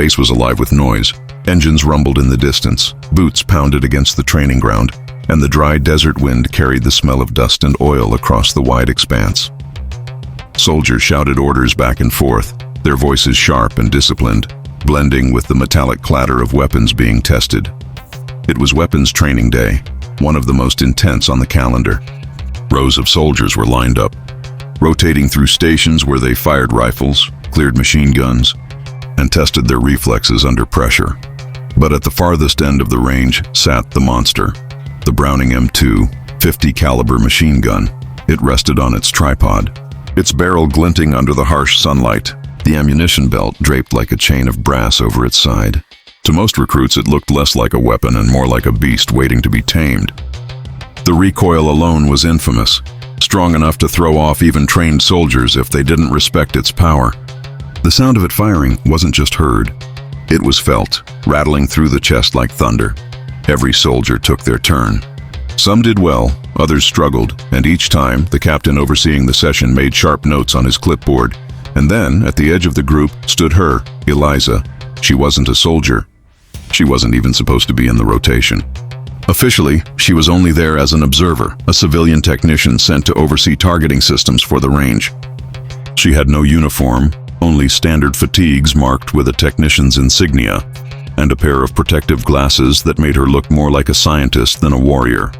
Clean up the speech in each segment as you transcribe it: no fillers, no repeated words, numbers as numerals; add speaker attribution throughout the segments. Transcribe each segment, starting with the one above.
Speaker 1: space was alive with noise. Engines rumbled in the distance, boots pounded against the training ground, and the dry desert wind carried the smell of dust and oil across the wide expanse. Soldiers shouted orders back and forth, their voices sharp and disciplined, blending with the metallic clatter of weapons being tested. It was weapons training day, one of the most intense on the calendar. Rows of soldiers were lined up, rotating through stations where they fired rifles, cleared machine guns, and tested their reflexes under pressure. But at the farthest end of the range sat the monster, the Browning M2 .50 caliber machine gun. It rested on its tripod, its barrel glinting under the harsh sunlight, the ammunition belt draped like a chain of brass over its side. To most recruits, it looked less like a weapon and more like a beast waiting to be tamed. The recoil alone was infamous, strong enough to throw off even trained soldiers if they didn't respect its power. The sound of it firing wasn't just heard. It was felt, rattling through the chest like thunder. Every soldier took their turn. Some did well, others struggled, and each time, the captain overseeing the session made sharp notes on his clipboard. And then, at the edge of the group, stood her, Eliza. She wasn't a soldier. She wasn't even supposed to be in the rotation. Officially, she was only there as an observer, a civilian technician sent to oversee targeting systems for the range. She had no uniform, only standard fatigues marked with a technician's insignia, and a pair of protective glasses that made her look more like a scientist than a warrior.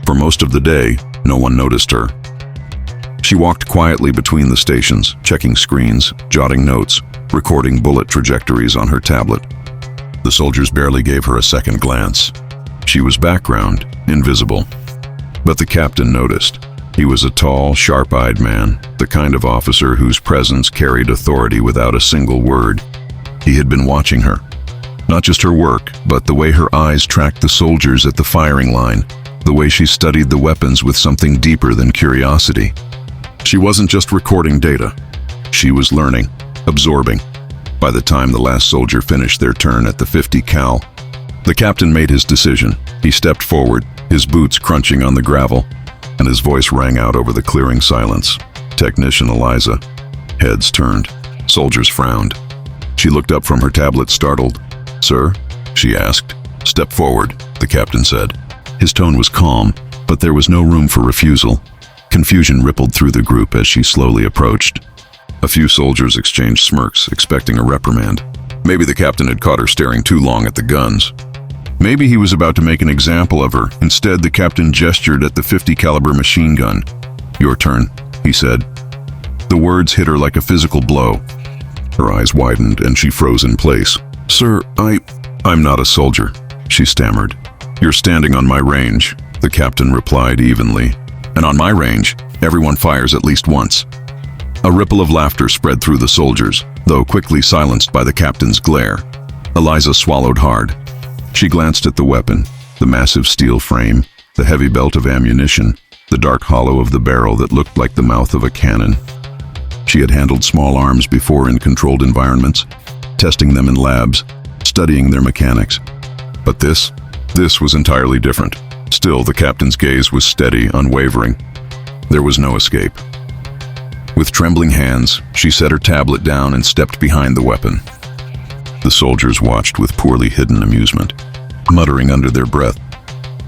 Speaker 1: For most of the day, no one noticed her. She walked quietly between the stations, checking screens, jotting notes, recording bullet trajectories on her tablet. The soldiers barely gave her a second glance. She was background, invisible. But the captain noticed. He was a tall, sharp-eyed man, the kind of officer whose presence carried authority without a single word. He had been watching her. Not just her work, but the way her eyes tracked the soldiers at the firing line, the way she studied the weapons with something deeper than curiosity. She wasn't just recording data. She was learning, absorbing. By the time the last soldier finished their turn at the .50 cal, the captain made his decision. He stepped forward, his boots crunching on the gravel, and his voice rang out over the clearing silence. Technician Eliza. Heads turned. Soldiers frowned. She looked up from her tablet, startled. "Sir?" she asked. "Step forward," the captain said. His tone was calm, but there was no room for refusal. Confusion rippled through the group as she slowly approached. A few soldiers exchanged smirks, expecting a reprimand. Maybe the captain had caught her staring too long at the guns. Maybe he was about to make an example of her. Instead, the captain gestured at the .50 caliber machine gun. "Your turn," he said. The words hit her like a physical blow. Her eyes widened and she froze in place. "Sir, I'm not a soldier," she stammered. "You're standing on my range," the captain replied evenly. "And on my range, everyone fires at least once." A ripple of laughter spread through the soldiers, though quickly silenced by the captain's glare. Eliza swallowed hard. She glanced at the weapon, the massive steel frame, the heavy belt of ammunition, the dark hollow of the barrel that looked like the mouth of a cannon. She had handled small arms before in controlled environments, testing them in labs, studying their mechanics. But this was entirely different. Still, the captain's gaze was steady, unwavering. There was no escape. With trembling hands, she set her tablet down and stepped behind the weapon. The soldiers watched with poorly hidden amusement, muttering under their breath,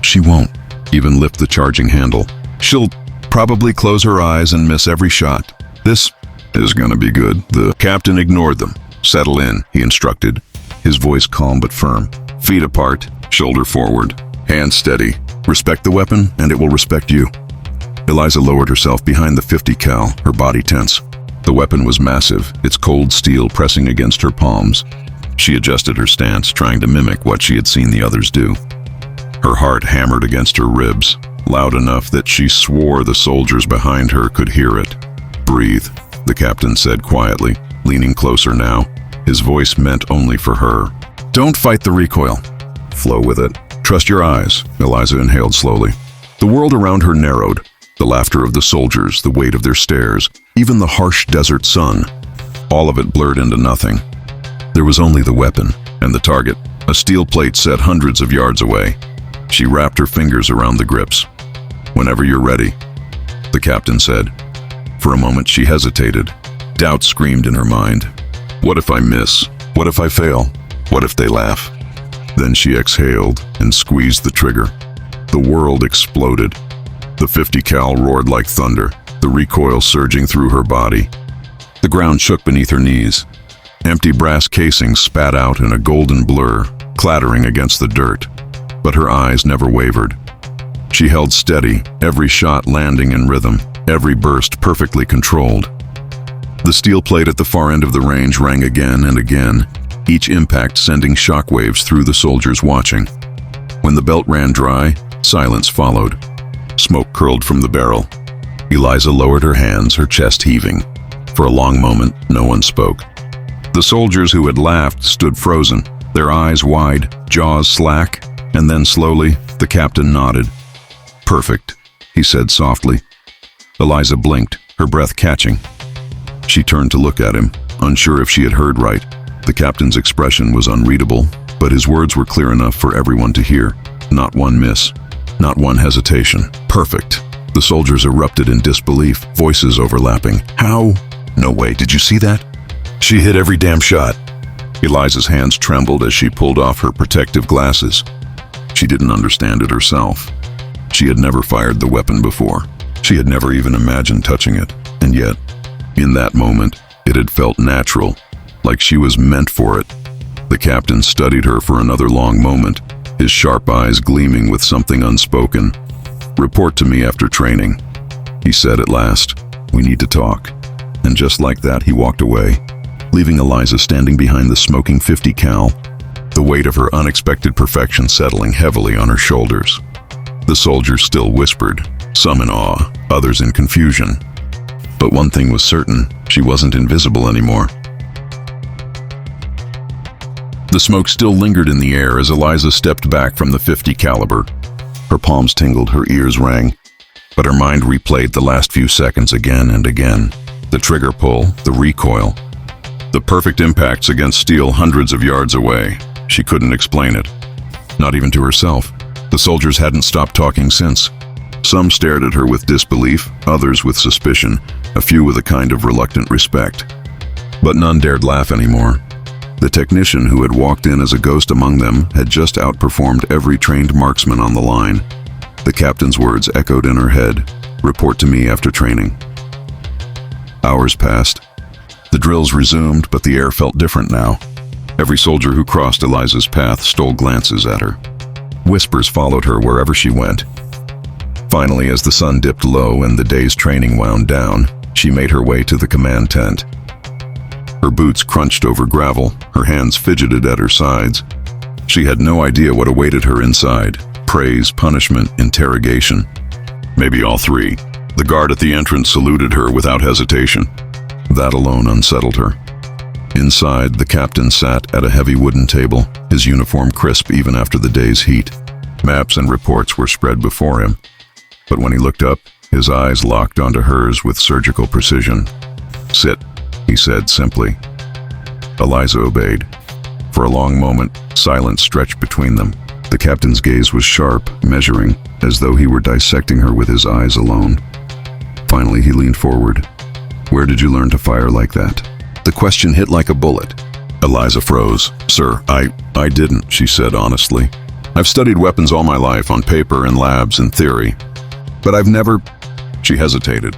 Speaker 1: "She won't even lift the charging handle. She'll probably close her eyes and miss every shot. This is gonna be good." The captain ignored them. "Settle in," he instructed, his voice calm but firm. "Feet apart, shoulder forward, hands steady. Respect the weapon, and it will respect you." Eliza lowered herself behind the .50 cal, her body tense. The weapon was massive, its cold steel pressing against her palms. She adjusted her stance, trying to mimic what she had seen the others do. Her heart hammered against her ribs, loud enough that she swore the soldiers behind her could hear it. "Breathe," the captain said quietly, leaning closer now. His voice meant only for her. "Don't fight the recoil. Flow with it. Trust your eyes." Eliza inhaled slowly. The world around her narrowed. The laughter of the soldiers, the weight of their stares, even the harsh desert sun. All of it blurred into nothing. There was only the weapon and the target, a steel plate set hundreds of yards away. She wrapped her fingers around the grips. "Whenever you're ready," the captain said. For a moment she hesitated. Doubt screamed in her mind. What if I miss? What if I fail? What if they laugh? Then she exhaled and squeezed the trigger. The world exploded. The 50 cal roared like thunder, the recoil surging through her body. The ground shook beneath her knees. Empty brass casings spat out in a golden blur, clattering against the dirt. But her eyes never wavered. She held steady, every shot landing in rhythm, every burst perfectly controlled. The steel plate at the far end of the range rang again and again, each impact sending shockwaves through the soldiers watching. When the belt ran dry, silence followed. Smoke curled from the barrel. Eliza lowered her hands, her chest heaving. For a long moment, no one spoke. The soldiers who had laughed stood frozen, their eyes wide, jaws slack, and then slowly, the captain nodded. "Perfect," he said softly. Eliza blinked, her breath catching. She turned to look at him, unsure if she had heard right. The captain's expression was unreadable, but his words were clear enough for everyone to hear. Not one miss, not one hesitation. Perfect. The soldiers erupted in disbelief, voices overlapping. How? No way, did you see that? She hit every damn shot. Eliza's hands trembled as she pulled off her protective glasses. She didn't understand it herself. She had never fired the weapon before. She had never even imagined touching it. And yet, in that moment, it had felt natural, like she was meant for it. The captain studied her for another long moment, his sharp eyes gleaming with something unspoken. "Report to me after training," he said at last. "We need to talk." And just like that, he walked away, leaving Eliza standing behind the smoking 50 cal, the weight of her unexpected perfection settling heavily on her shoulders. The soldiers still whispered, some in awe, others in confusion. But one thing was certain, she wasn't invisible anymore. The smoke still lingered in the air as Eliza stepped back from the 50 caliber. Her palms tingled, her ears rang, but her mind replayed the last few seconds again and again. The trigger pull, the recoil, the perfect impacts against steel hundreds of yards away. She couldn't explain it, not even to herself. The soldiers hadn't stopped talking since. Some stared at her with disbelief, others with suspicion, a few with a kind of reluctant respect. But none dared laugh anymore. The technician who had walked in as a ghost among them had just outperformed every trained marksman on the line. The captain's words echoed in her head, "Report to me after training." Hours passed. The drills resumed, but the air felt different now. Every soldier who crossed Eliza's path stole glances at her. Whispers followed her wherever she went. Finally, as the sun dipped low and the day's training wound down, she made her way to the command tent. Her boots crunched over gravel, her hands fidgeted at her sides. She had no idea what awaited her inside: praise, punishment, interrogation. Maybe all three. The guard at the entrance saluted her without hesitation. That alone unsettled her. Inside, the captain sat at a heavy wooden table, his uniform crisp even after the day's heat. Maps and reports were spread before him. But when he looked up, his eyes locked onto hers with surgical precision. "Sit," he said simply. Eliza obeyed. For a long moment, silence stretched between them. The captain's gaze was sharp, measuring, as though he were dissecting her with his eyes alone. Finally, he leaned forward. "Where did you learn to fire like that?" The question hit like a bullet. Eliza froze. "Sir, I didn't," she said honestly. "I've studied weapons all my life, on paper, in labs, in theory. But I've never..." She hesitated.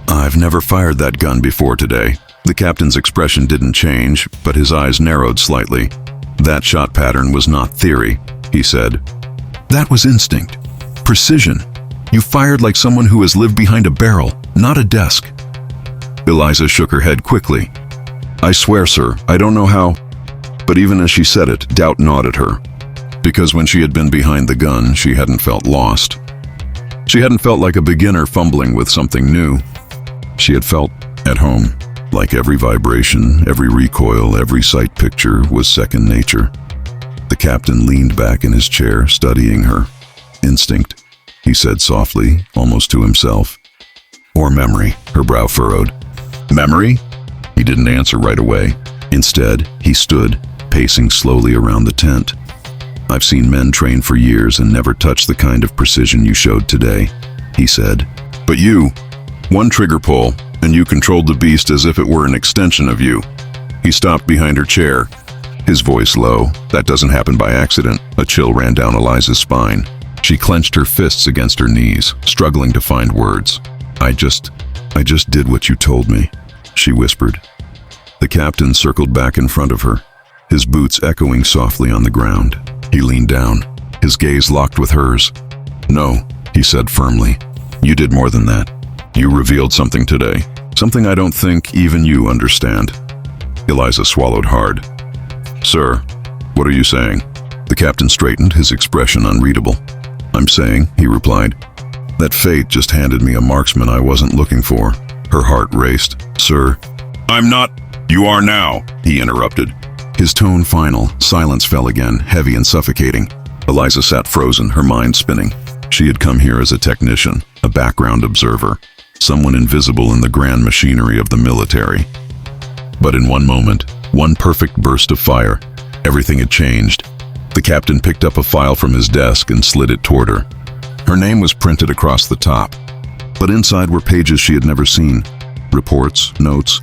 Speaker 1: "I've never fired that gun before today." The captain's expression didn't change, but his eyes narrowed slightly. "That shot pattern was not theory," he said. "That was instinct. Precision. You fired like someone who has lived behind a barrel, not a desk." Eliza shook her head quickly. "I swear, sir, I don't know how..." But even as she said it, doubt gnawed at her. Because when she had been behind the gun, she hadn't felt lost. She hadn't felt like a beginner fumbling with something new. She had felt at home, like every vibration, every recoil, every sight picture was second nature. The captain leaned back in his chair, studying her. "Instinct," he said softly, almost to himself. "Or memory," her brow furrowed. "Memory?" He didn't answer right away. Instead, he stood, pacing slowly around the tent. "I've seen men train for years and never touch the kind of precision you showed today," he said. "But you, one trigger pull, and you controlled the beast as if it were an extension of you." He stopped behind her chair, his voice low. That doesn't happen by accident. A chill ran down Eliza's spine. She clenched her fists against her knees, struggling to find words. I just did what you told me," she whispered. The captain circled back in front of her, his boots echoing softly on the ground. He leaned down, his gaze locked with hers. "No," he said firmly. "You did more than that. You revealed something today, something I don't think even you understand." Eliza swallowed hard. "Sir, what are you saying?" The captain straightened, his expression unreadable. "I'm saying," he replied, "that fate just handed me a marksman I wasn't looking for." Her heart raced. "Sir." "I'm not." "You are now," he interrupted. His tone final. Silence fell again, heavy and suffocating. Eliza sat frozen, her mind spinning. She had come here as a technician, a background observer, someone invisible in the grand machinery of the military. But in one moment, one perfect burst of fire, everything had changed. The captain picked up a file from his desk and slid it toward her. Her name was printed across the top, but inside were pages she had never seen. Reports, notes,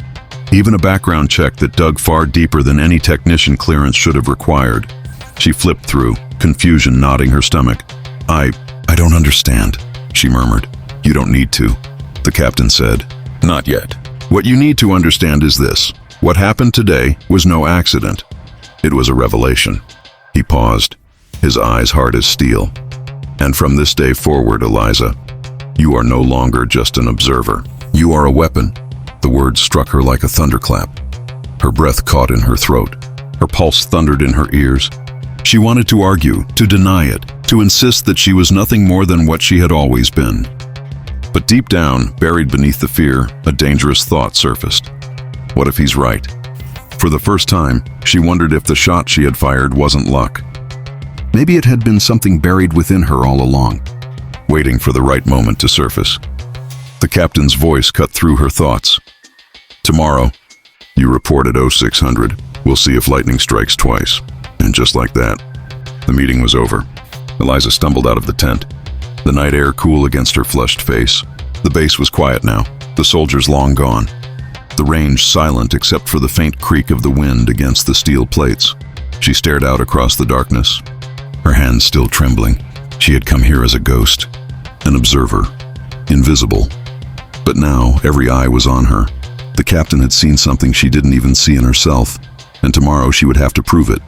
Speaker 1: even a background check that dug far deeper than any technician clearance should have required. She flipped through, confusion knotting her stomach. I don't understand," she murmured. "You don't need to," the captain said. "Not yet. What you need to understand is this. What happened today was no accident. It was a revelation." He paused, his eyes hard as steel. "And from this day forward, Eliza, you are no longer just an observer. You are a weapon." The words struck her like a thunderclap. Her breath caught in her throat. Her pulse thundered in her ears. She wanted to argue, to deny it, to insist that she was nothing more than what she had always been. But deep down, buried beneath the fear, a dangerous thought surfaced. What if he's right? For the first time, she wondered if the shot she had fired wasn't luck. Maybe it had been something buried within her all along, waiting for the right moment to surface. The captain's voice cut through her thoughts. "Tomorrow, you report at 0600. We'll see if lightning strikes twice." And just like that, the meeting was over. Eliza stumbled out of the tent, the night air cool against her flushed face. The base was quiet now, the soldiers long gone. The range silent except for the faint creak of the wind against the steel plates. She stared out across the darkness, her hands still trembling. She had come here as a ghost, an observer, invisible. But now every eye was on her. The captain had seen something she didn't even see in herself, and tomorrow she would have to prove it.